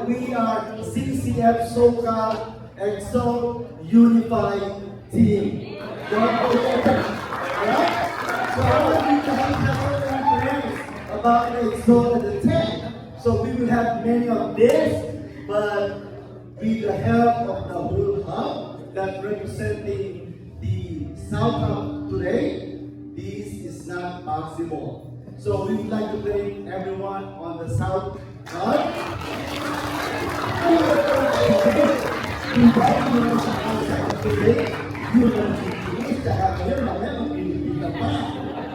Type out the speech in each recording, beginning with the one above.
we are CCF SoCal Exalt Unified Team. Don't forget that. Alright? So I want you to have plans about the Exalt and the 10. So we will have many of this, but with the help of the whole hub that representing the South Hub today, this is not possible. So we would like to thank everyone on the South Hub. Today, you're going to have here,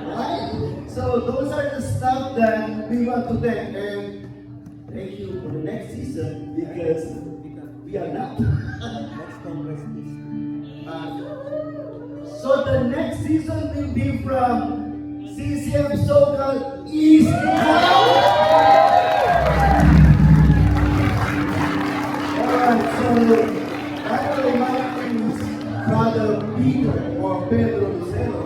right? So those are the stuff that we want to thank, and thank you for the next season because we are not. So the next season will be from CCF SoCal East. Alright, so after my brother Peter or Pedro Lucero,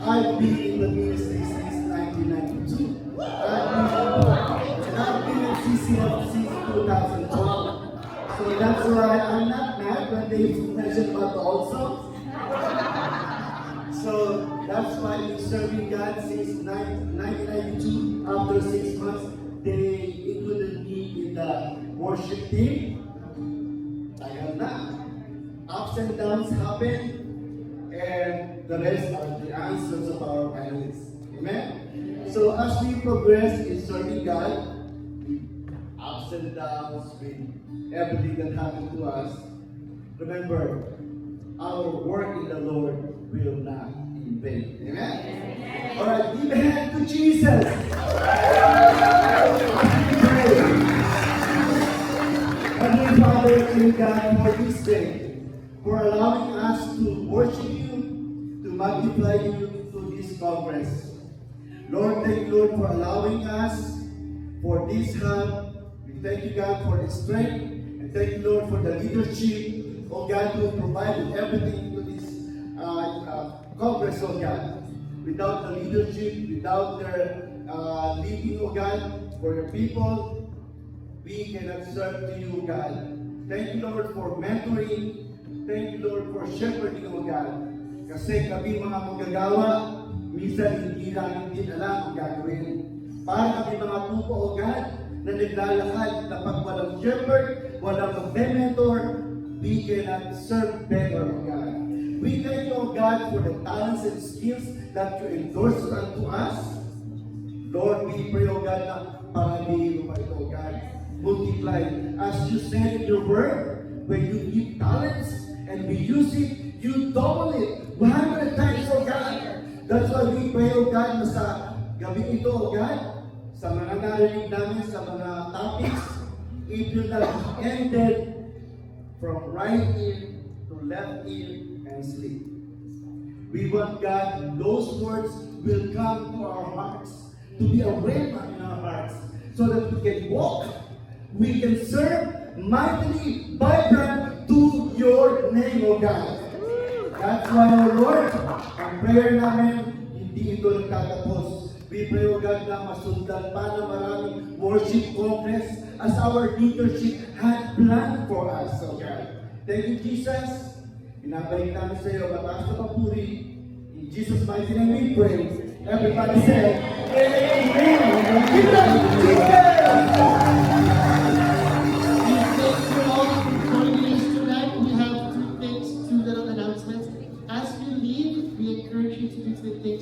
I've been in the ministry since 1992. I've been in CCF since 2012. So that's why I'm not mad when they mention about the old songs. So that's why we're serving God since 1992. After 6 months, they included me in the worship team. I am not. Ups and downs happen, and the rest are the answers of our panelists. Amen? So as we progress in serving God, ups and downs, with everything that happened to us, remember, our work in the Lord will not be in vain. Amen? Alright, give a hand to Jesus. Heavenly Father, thank God for this day, for allowing us to worship you, to magnify you through this conference. Lord, thank you, Lord, for allowing us for this hub. We thank you, God, for the strength, and thank you, Lord, for the leadership, oh God, to provide everything to this conference, oh God. Without the leadership, without their leading, oh God, for your people, we cannot serve to you, God. Thank you, Lord, for mentoring. Thank you, Lord, for shepherding, oh God. Kasi kami mga manggagawa, minsan hindi namin din alam ang gagawin. Para kami mga tupo, oh God, na naglalakad na pag walang shepherd, walang mentor, we cannot serve better, oh God. We thank you, oh God, for the talents and skills that you endorse unto us. Lord, we pray, oh God, na paramihin mo ito, oh God. Multiply. As you said in your word, when you give talents and we use it, you double it 100 times, oh God. That's why we pray, oh God, na sa gabi ito, oh God, sa mga narinig namin, sa mga topics, it will not be ended from right ear to left ear and sleep. We want, God, those words will come to our hearts, to be a rhema in our hearts, so that we can walk, we can serve mightily, vibrant to your name, O God. That's why, O Lord, ang prayer namin, hindi ito nagtatapos. We pray, O God, na masundan pa na maraming worship conference as our leadership had planned for us, O God. Thank you, Jesus. Pinabalik namin sa iyo, mataas na papuri. In Jesus' mighty name we pray. Everybody say, Amen. Give it up to Jesus.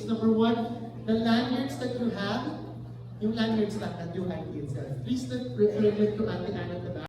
Number one, the lanyards that you have, yung lanyards lang that you have itself. Please refer them to Ate Anna at the back.